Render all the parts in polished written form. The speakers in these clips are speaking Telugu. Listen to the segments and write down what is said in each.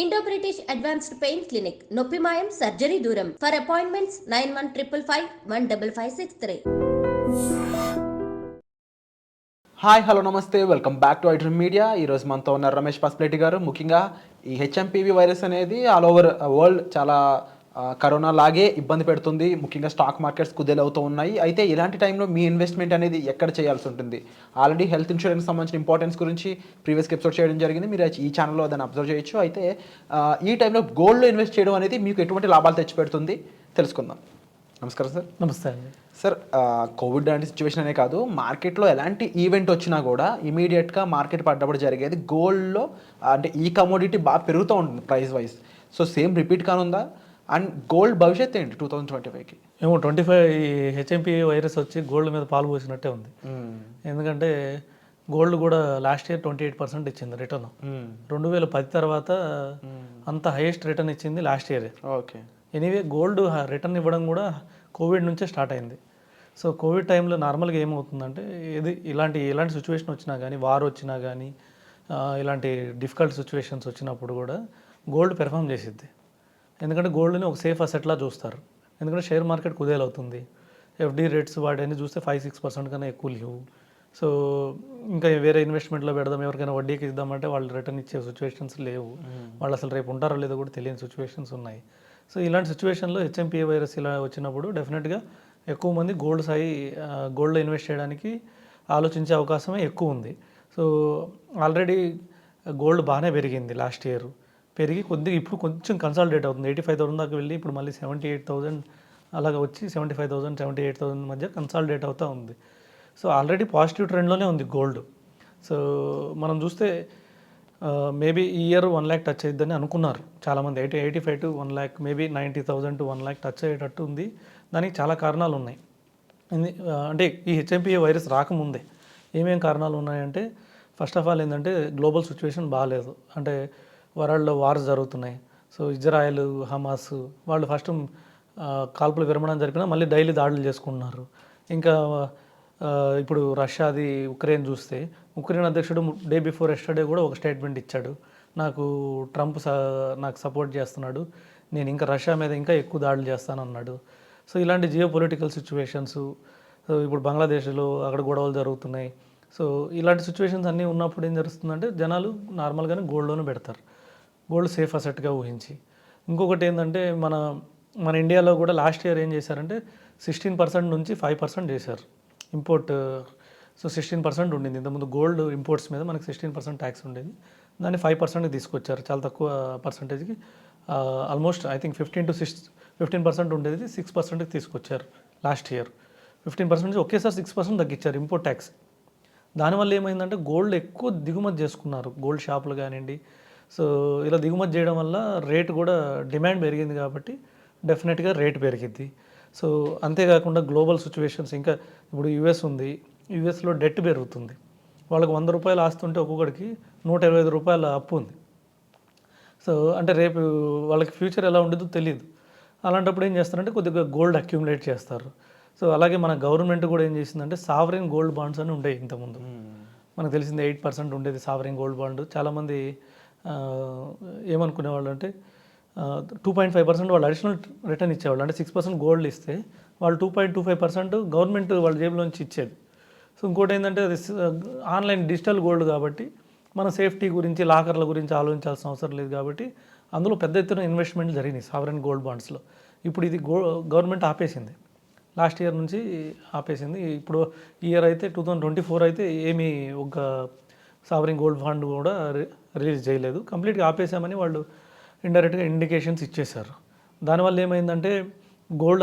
Indo British advanced pain clinic నొప్పి మాయం సర్జరీ దూరం ఫర్ అపాయింట్మెంట్స్ 9155515563. హాయ్ హలో నమస్తే welcome back to iDream media. ఈరోజు మనతో ఉన్నారు రమేష్ పస్ప్లేటి గారు. ముఖ్యంగా ఈ హెచ్ఎంపీవీ వైరస్ అనేది ఆల్ ఓవర్ వరల్డ్ చాలా కరోనా లాగే ఇబ్బంది పెడుతుంది. ముఖ్యంగా స్టాక్ మార్కెట్స్ కుదేలవుతూ ఉన్నాయి. అయితే ఇలాంటి టైంలో మీ ఇన్వెస్ట్మెంట్ అనేది ఎక్కడ చేయాల్సి ఉంటుంది? ఆల్రెడీ హెల్త్ ఇన్సూరెన్స్ సంబంధించిన ఇంపార్టెన్స్ గురించి ప్రీవియస్ ఎపిసోడ్ చేయడం జరిగింది. మీరు ఈ ఛానల్లో దాన్ని అబ్జర్వ్ చేయొచ్చు. అయితే ఈ టైంలో గోల్డ్లో ఇన్వెస్ట్ చేయడం అనేది మీకు ఎటువంటి లాభాలు తెచ్చిపెడుతుంది తెలుసుకుందాం. నమస్కారం సార్. నమస్తే అండి. సార్, కోవిడ్ లాంటి సిచ్యువేషన్ అనే కాదు, మార్కెట్లో ఎలాంటి ఈవెంట్ వచ్చినా కూడా ఇమీడియట్గా మార్కెట్ పడ్డప్పుడు జరిగేది గోల్డ్లో, అంటే ఈ కమోడిటీ బాగా పెరుగుతూ ఉంటుంది price wise. So same repeat కానుందా? అండ్ గోల్డ్ భవిష్యత్ ఏంటి 2025కి? ఏమో 25 హెచ్ఎంపీ వైరస్ వచ్చి గోల్డ్ మీద పాలు పోసినట్టే ఉంది. ఎందుకంటే గోల్డ్ కూడా లాస్ట్ ఇయర్ 28% ఇచ్చింది రిటర్న్. 2010 తర్వాత అంత హైయెస్ట్ రిటర్న్ ఇచ్చింది last year. Okay. Anyway gold return ఇవ్వడం కూడా కోవిడ్ నుంచే స్టార్ట్ అయింది. సో కోవిడ్ టైంలో నార్మల్గా ఏమవుతుందంటే ఇలాంటి సిచ్యువేషన్ వచ్చినా కానీ, వార్ వచ్చినా కానీ, ఇలాంటి డిఫికల్ట్ సిచ్యువేషన్స్ వచ్చినప్పుడు కూడా గోల్డ్ పెర్ఫామ్ చేసిద్ది. ఎందుకంటే గోల్డ్ని ఒక సేఫ్ అసెట్లా చూస్తారు. ఎందుకంటే షేర్ మార్కెట్ కుదేలవుతుంది. ఎఫ్డి రేట్స్ వాడని చూస్తే 5-6% కన్నా ఎక్కువ లేవు. సో ఇంకా వేరే ఇన్వెస్ట్మెంట్లో పెడదాం, ఎవరికైనా వడ్డీకి ఇద్దామంటే వాళ్ళు రిటర్న్ ఇచ్చే సిచ్యువేషన్స్ లేవు. వాళ్ళు అసలు రేపు ఉంటారో లేదో కూడా తెలియని సిచ్యువేషన్స్ ఉన్నాయి. సో ఇలాంటి సిచ్యువేషన్లో హెచ్ఎంపీ వైరస్ ఇలా వచ్చినప్పుడు డెఫినెట్గా ఎక్కువ మంది గోల్డ్లో ఇన్వెస్ట్ చేయడానికి ఆలోచించే అవకాశమే ఎక్కువ ఉంది. సో ఆల్రెడీ గోల్డ్ బాగానే పెరిగింది లాస్ట్ ఇయర్. పెరిగి ఇప్పుడు కొంచెం కన్సాలిడేట్ అవుతుంది. 85,000 దాకా వెళ్ళి ఇప్పుడు మళ్ళీ 78,000 అలాగా వచ్చి 75,000 78,000 మధ్య కన్సాలిడేట్ అవుతూ ఉంది. సో ఆల్రెడీ పాజిటివ్ ట్రెండ్లోనే ఉంది గోల్డ్. సో మనం చూస్తే మేబీ ఈ ఇయర్ 1 lakh టచ్ అయిద్దని అనుకున్నారు చాలామంది. 85 to 1 lakh, maybe 90,000 to 1 lakh touch అయ్యేటట్టు ఉంది. దానికి చాలా కారణాలు ఉన్నాయి. అంటే ఈ హెచ్ఎంపీ వైరస్ రాకముందే ఏమేమి కారణాలు ఉన్నాయంటే, ఫస్ట్ ఆఫ్ ఆల్ ఏంటంటే గ్లోబల్ సిచ్యువేషన్ బాగాలేదు. అంటే వరల్డ్లో వార్స్ జరుగుతున్నాయి. సో ఇజ్రాయెల్, హమాస్ వాళ్ళు ఫస్ట్ కాల్పుల విరమణం జరిపినా మళ్ళీ డైలీ దాడులు చేసుకుంటున్నారు. ఇంకా ఇప్పుడు రష్యాది ఉక్రెయిన్ చూస్తే, ఉక్రెయిన్ అధ్యక్షుడు డే బిఫోర్ ఎస్టర్డే కూడా ఒక స్టేట్మెంట్ ఇచ్చాడు. ట్రంప్ నాకు సపోర్ట్ చేస్తున్నాడు, నేను ఇంకా రష్యా మీద ఇంకా ఎక్కువ దాడులు చేస్తానన్నాడు. సో ఇలాంటి జియో పొలిటికల్ సిచ్యువేషన్స్, ఇప్పుడు బంగ్లాదేశ్లో అక్కడ గొడవలు జరుగుతున్నాయి. సో ఇలాంటి సిచ్యువేషన్స్ అన్నీ ఉన్నప్పుడు ఏం జరుగుతుందంటే జనాలు నార్మల్గానే గోల్డ్లోనే పెడతారు, గోల్డ్ సేఫ్ అసెట్గా ఊహించి. ఇంకొకటి ఏంటంటే మన ఇండియాలో కూడా లాస్ట్ ఇయర్ ఏం చేశారంటే 16% నుంచి 5% చేశారు ఇంపోర్ట్. సో 16% ఉండింది ఇంతకుముందు గోల్డ్ ఇంపోర్ట్స్ మీద. మనకి 16% ట్యాక్స్ ఉండేది, దాన్ని 5%కి తీసుకొచ్చారు. చాలా తక్కువ పర్సంటేజ్కి, ఆల్మోస్ట్ ఐ థింక్ 15% ఉండేది 6%కి తీసుకొచ్చారు లాస్ట్ ఇయర్. 15% నుంచి ఒకేసారి 6% తగ్గించారు ఇంపోర్ట్ ట్యాక్స్. దానివల్ల ఏమైందంటే గోల్డ్ ఎక్కువ దిగుమతి చేసుకున్నారు గోల్డ్ షాపులు కానివ్వండి. సో ఇలా దిగుమతి చేయడం వల్ల రేటు కూడా డిమాండ్ పెరిగింది కాబట్టి డెఫినెట్గా రేటు పెరిగిద్ది. సో అంతేకాకుండా గ్లోబల్ సిచ్యువేషన్స్, ఇంకా ఇప్పుడు యుఎస్ ఉంది, యుఎస్లో డెట్ పెరుగుతుంది. వాళ్ళకి 100 రూపాయలు ఆస్తుంటే ఒక్కొక్కడికి 125 రూపాయల అప్పు ఉంది. సో అంటే రేపు వాళ్ళకి ఫ్యూచర్ ఎలా ఉండదో తెలియదు. అలాంటప్పుడు ఏం చేస్తారంటే కొద్దిగా గోల్డ్ అక్యుములేట్ చేస్తారు. సో అలాగే మన గవర్నమెంట్ కూడా ఏం చేసిందంటే సావరెన్ గోల్డ్ బాండ్స్ అని ఉండేవి ఇంతకుముందు. మనకు తెలిసింది 8% ఉండేది సావరెన్ గోల్డ్ బాండ్. చాలామంది ఏమనుకునేవాళ్ళు అంటే 2.5% వాళ్ళు అడిషనల్ రిటర్న్ ఇచ్చేవాళ్ళు. అంటే 6% గోల్డ్ ఇస్తే వాళ్ళు 2.25% గవర్నమెంట్ వాళ్ళ జేబులోంచి ఇచ్చేది. సో ఇంకోటి ఏంటంటే అది ఆన్లైన్ డిజిటల్ గోల్డ్ కాబట్టి మన సేఫ్టీ గురించి, లాకర్ల గురించి ఆలోచించాల్సిన అవసరం లేదు కాబట్టి అందులో పెద్ద ఎత్తున ఇన్వెస్ట్మెంట్ జరిగినాయి సావరెన్ గోల్డ్ బాండ్స్లో. ఇప్పుడు ఇది గవర్నమెంట్ ఆపేసింది, లాస్ట్ ఇయర్ నుంచి ఆపేసింది. ఇప్పుడు ఇయర్ అయితే 2024 అయితే ఏమీ ఒక సావరెన్ గోల్డ్ ఫండ్ కూడా రిలీజ్ చేయలేదు, కంప్లీట్గా ఆపేసామని వాళ్ళు ఇండైరెక్ట్గా ఇండికేషన్స్ ఇచ్చేశారు. దానివల్ల ఏమైందంటే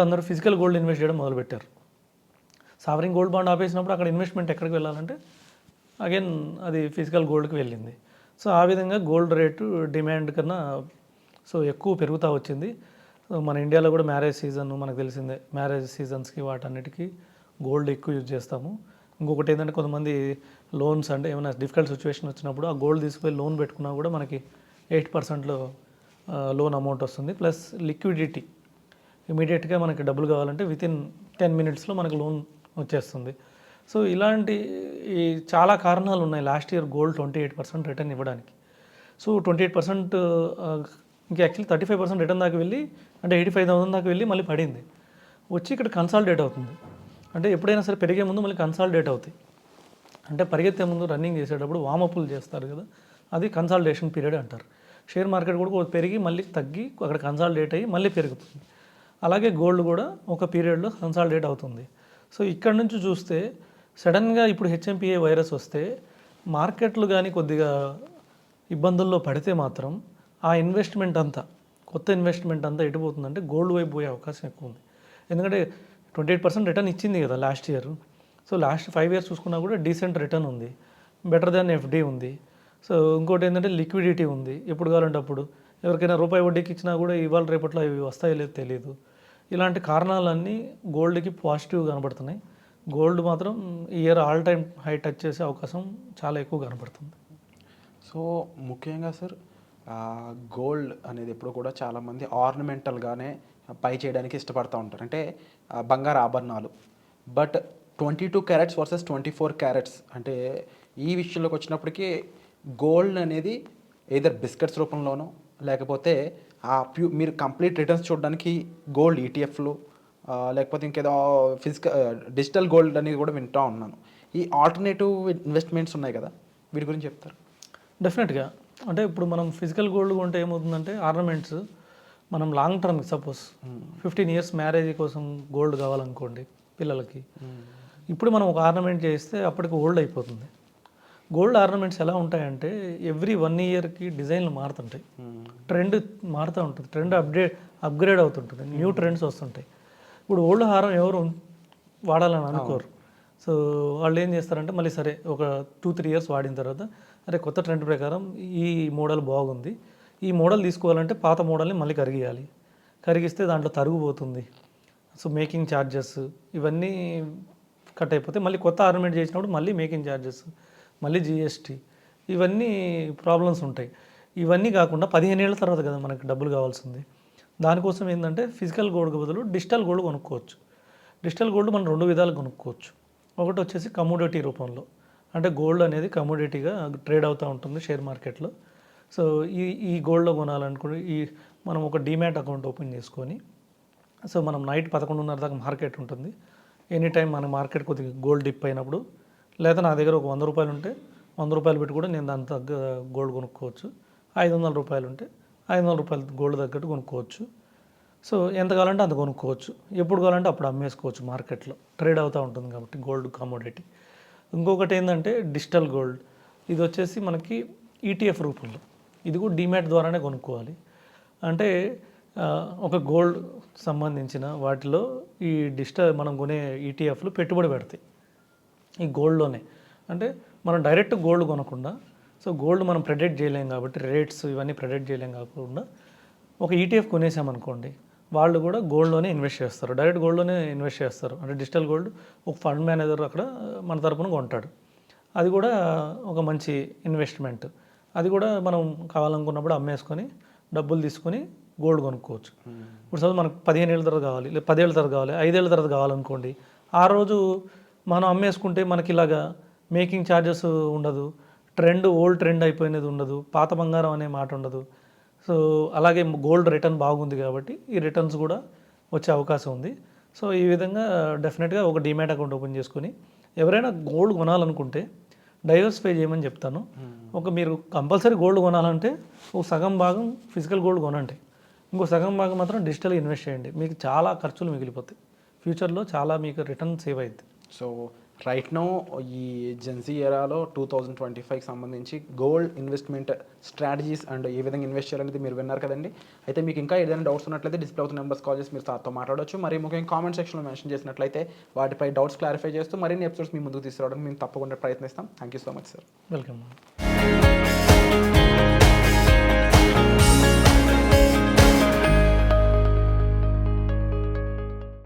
అందరూ ఫిజికల్ గోల్డ్ ఇన్వెస్ట్ చేయడం మొదలుపెట్టారు. సావరెన్ గోల్డ్ బాండ్ ఆపేసినప్పుడు అక్కడ ఇన్వెస్ట్మెంట్ ఎక్కడికి వెళ్ళాలంటే అగైన్ అది ఫిజికల్ గోల్డ్కి వెళ్ళింది. సో ఆ విధంగా గోల్డ్ రేటు డిమాండ్ కన్నా ఎక్కువ పెరుగుతూ వచ్చింది. మన ఇండియాలో కూడా మ్యారేజ్ సీజన్ మనకు తెలిసిందే, మ్యారేజ్ సీజన్స్కి వాటన్నిటికీ గోల్డ్ ఎక్కువ యూజ్ చేస్తాము. ఇంకొకటి ఏంటంటే కొంతమంది లోన్స్, అంటే ఏమైనా డిఫికల్ట్ సిచ్యువేషన్ వచ్చినప్పుడు ఆ గోల్డ్ తీసుకుపోయి లోన్ పెట్టుకున్నా కూడా మనకి 8%లో లోన్ అమౌంట్ వస్తుంది. ప్లస్ లిక్విడిటీ, ఇమీడియట్గా మనకి డబ్బులు కావాలంటే వితిన్ 10 minutesలో మనకు లోన్ వచ్చేస్తుంది. సో ఇలాంటి చాలా కారణాలు ఉన్నాయి లాస్ట్ ఇయర్ గోల్డ్ 28% రిటర్న్ ఇవ్వడానికి. సో 28% ఇంకా యాక్చువల్లీ 35% రిటర్న్ దాకా వెళ్ళి అంటే 85,000 దాకా వెళ్ళి మళ్ళీ పడింది. వచ్చి ఇక్కడ కన్సాలిడేట్ అవుతుంది. అంటే ఎప్పుడైనా సరే పెరిగే ముందు మళ్ళీ కన్సాలిడేట్ అవుతాయి. అంటే పరిగెత్తే ముందు రన్నింగ్ చేసేటప్పుడు వామప్పులు చేస్తారు కదా, అది కన్సాలిడేషన్ పీరియడ్ అంటారు. షేర్ మార్కెట్ కూడా పెరిగి మళ్ళీ తగ్గి అక్కడ కన్సాలిడేట్ అయ్యి మళ్ళీ పెరుగుతుంది. అలాగే గోల్డ్ కూడా ఒక పీరియడ్లో కన్సాలిడేట్ అవుతుంది. సో ఇక్కడ నుంచి చూస్తే సడన్గా ఇప్పుడు హెచ్ఎంపిఏ వైరస్ వస్తే మార్కెట్లు కానీ కొద్దిగా ఇబ్బందుల్లో పడితే మాత్రం ఆ ఇన్వెస్ట్మెంట్ అంతా కొత్త ఇన్వెస్ట్మెంట్ అంతా ఎటుపోతుందంటే గోల్డ్ వైపు పోయే అవకాశం ఎక్కువ ఉంది. ఎందుకంటే 28% రిటర్న్ ఇచ్చింది కదా last year. So last 5 years చూసుకున్నా కూడా డీసెంట్ రిటర్న్ ఉంది, బెటర్ దాన్ ఎఫ్డి ఉంది. సో ఇంకోటి ఏంటంటే లిక్విడిటీ ఉంది, ఎప్పుడు కావాలంటే అప్పుడు ఎవరికైనా రూపాయి వడ్డీకి ఇచ్చినా కూడా ఇవాళ రేపట్లో ఇవి వస్తాయో లేదో తెలియదు. ఇలాంటి కారణాలన్నీ గోల్డ్కి పాజిటివ్ కనబడుతున్నాయి. గోల్డ్ మాత్రం ఈ year all time high touch చేసే అవకాశం చాలా ఎక్కువ కనబడుతుంది. సో ముఖ్యంగా సార్ గోల్డ్ అనేది ఎప్పుడు కూడా చాలామంది ఆర్నమెంటల్గానే పై చేయడానికి ఇష్టపడుతూ ఉంటారు, అంటే బంగారు ఆభరణాలు. బట్ 22 క్యారెట్స్ వర్సెస్ 24 క్యారెట్స్ అంటే ఈ విషయంలోకి వచ్చినప్పటికీ గోల్డ్ అనేది ఏదర్ బిస్కెట్స్ రూపంలోనో లేకపోతే మీరు కంప్లీట్ రిటర్న్స్ చూడడానికి గోల్డ్ ఈటీఎఫ్లు లేకపోతే ఇంకేదో డిజిటల్ గోల్డ్ అనేది కూడా వింటూ ఉన్నాను. ఈ ఆల్టర్నేటివ్ ఇన్వెస్ట్మెంట్స్ ఉన్నాయి కదా, వీటి గురించి చెప్తారు? డెఫినెట్గా. అంటే ఇప్పుడు మనం ఫిజికల్ గోల్డ్ కొంటే ఏమవుతుందంటే ఆర్నమెంట్స్ మనం long term suppose 15 years marriage కోసం గోల్డ్ కావాలనుకోండి పిల్లలకి, ఇప్పుడు మనం ఒక ఆర్నమెంట్ చేస్తే అప్పటికి ఓల్డ్ అయిపోతుంది. గోల్డ్ ఆర్నమెంట్స్ ఎలా ఉంటాయంటే ఎవ్రీ 1 yearకి డిజైన్లు మారుతుంటాయి, ట్రెండ్ మారుతూ ఉంటుంది, ట్రెండ్ అప్గ్రేడ్ అవుతుంటుంది, న్యూ ట్రెండ్స్ వస్తుంటాయి. ఇప్పుడు ఓల్డ్ హారం ఎవరు వాడాలని అనుకోరు. సో వాళ్ళు ఏం చేస్తారంటే మళ్ళీ సరే ఒక 2-3 years వాడిన తర్వాత అరే కొత్త ట్రెండ్ ప్రకారం ఈ మోడల్ బాగుంది, ఈ మోడల్ తీసుకోవాలంటే పాత మోడల్ని మళ్ళీ కరిగిస్తే దాంట్లో తరుగుపోతుంది. సో మేకింగ్ ఛార్జెస్ ఇవన్నీ కట్ అయిపోతే మళ్ళీ కొత్త ఆర్నమెంట్ చేసినప్పుడు మళ్ళీ మేకింగ్ ఛార్జెస్, మళ్ళీ జిఎస్టీ, ఇవన్నీ ప్రాబ్లమ్స్ ఉంటాయి. ఇవన్నీ కాకుండా 15 ఏళ్ళ తర్వాత కదా మనకి డబ్బులు కావాల్సింది. దానికోసం ఏంటంటే ఫిజికల్ గోల్డ్ బదులు డిజిటల్ గోల్డ్ కొనుక్కోవచ్చు. డిజిటల్ గోల్డ్ మనం 2 విధాలు కొనుక్కోవచ్చు. ఒకటి వచ్చేసి కమోడిటీ రూపంలో, అంటే గోల్డ్ అనేది కమోడిటీగా ట్రేడ్ అవుతూ ఉంటుంది షేర్ మార్కెట్లో. సో ఈ గోల్డ్లో కొనాలనుకుంటే మనం ఒక డీమ్యాట్ అకౌంట్ ఓపెన్ చేసుకొని, సో మనం నైట్ 11:30 దాకా మార్కెట్ ఉంటుంది. ఎనీ టైం మన మార్కెట్ కొద్దిగా గోల్డ్ డిప్ అయినప్పుడు, లేదా నా దగ్గర ఒక 100 రూపాయలు ఉంటే 100 రూపాయలు పెట్టి కూడా నేను దాని తగ్గ గోల్డ్ కొనుక్కోవచ్చు. 500 రూపాయలు ఉంటే 500 రూపాయలు గోల్డ్ తగ్గట్టు కొనుక్కోవచ్చు. సో ఎంత కావాలంటే అంత కొనుక్కోవచ్చు, ఎప్పుడు కావాలంటే అప్పుడు అమ్మేసుకోవచ్చు. మార్కెట్లో ట్రేడ్ అవుతూ ఉంటుంది కాబట్టి గోల్డ్ కమోడిటీ. ఇంకొకటి ఏంటంటే డిజిటల్ గోల్డ్, ఇది వచ్చేసి మనకి ఈటీఎఫ్ రూపంలో, ఇది కూడా డీమ్యాట్ ద్వారానే కొనుక్కోవాలి. అంటే ఒక గోల్డ్ సంబంధించిన వాటిలో ఈ మనం కొనే ఈటీఎఫ్లు పెట్టుబడి పెడతాయి ఈ గోల్డ్లోనే. అంటే మనం డైరెక్ట్ గోల్డ్ కొనకుండా, సో గోల్డ్ మనం ప్రెడిక్ట్ చేయలేం కాబట్టి రేట్స్ ఇవన్నీ ప్రెడిక్ట్ చేయలేం కాకుండా ఒక ఈటీఎఫ్ కొనేసామనుకోండి, వాళ్ళు కూడా గోల్డ్లోనే ఇన్వెస్ట్ చేస్తారు, డైరెక్ట్ గోల్డ్లోనే ఇన్వెస్ట్ చేస్తారు. అంటే డిజిటల్ గోల్డ్ ఒక ఫండ్ మేనేజర్ అక్కడ మన తరపున కొంటాడు. అది కూడా ఒక మంచి ఇన్వెస్ట్మెంట్. అది కూడా మనం కావాలనుకున్నప్పుడు అమ్మేసుకొని డబ్బులు తీసుకొని గోల్డ్ కొనుక్కోవచ్చు. ఇప్పుడు సపోజ్ మనకు 15 ఏళ్ళ తర్వాత కావాలి, లేదా 10 ఏళ్ళ తర్వాత కావాలి, 5 ఏళ్ళ తర్వాత కావాలనుకోండి, ఆ రోజు మనం అమ్మేసుకుంటే మనకి ఇలాగా మేకింగ్ ఛార్జెస్ ఉండదు, ఓల్డ్ ట్రెండ్ అయిపోయినది ఉండదు, పాత బంగారం అనే మాట ఉండదు. సో అలాగే గోల్డ్ రిటర్న్ బాగుంది కాబట్టి ఈ రిటర్న్స్ కూడా వచ్చే అవకాశం ఉంది. సో ఈ విధంగా డెఫినెట్గా ఒక డీమ్యాట్ అకౌంట్ ఓపెన్ చేసుకుని ఎవరైనా గోల్డ్ కొనాలనుకుంటే డైవర్సిఫై చేయమని చెప్తాను. మీరు కంపల్సరీ గోల్డ్ కొనాలంటే ఒక సగం భాగం ఫిజికల్ గోల్డ్ కొనండి, ఇంకో సగం భాగం మాత్రం డిజిటల్ ఇన్వెస్ట్ చేయండి. మీకు చాలా ఖర్చులు మిగిలిపోతాయి, ఫ్యూచర్లో చాలా మీకు రిటర్న్ సేవ్ అవుతుంది. సో రైట్ నో ఈ జెన్సీ ఎరాలో 2025కి సంబంధించి గోల్డ్ ఇన్వెస్ట్మెంట్ స్ట్రాటజీస్ అండ్ ఏ విధంగా ఇన్వెస్ట్ చేయాలనేది మీరు విన్నారు కదండి. అయితే మీకు ఇంకా ఏదైనా డౌట్స్ ఉన్నట్లయితే డిస్ప్లే అవుతున్న నెంబర్స్ కాల్ చేసి మీరు సార్తో మాట్లాడవచ్చు. మరి ముఖ్యంగా కామెంట్ సెక్షన్లో మెన్షన్ చేసినట్లయితే వాటిపై డౌట్స్ క్లారిఫై చేస్తూ మరిన్ని ఎపిసోడ్స్ మీ ముందుకు తీసుకురావడానికి మేము తప్పకుండా ప్రయత్నిస్తాం. Thank you so much sir. Welcome.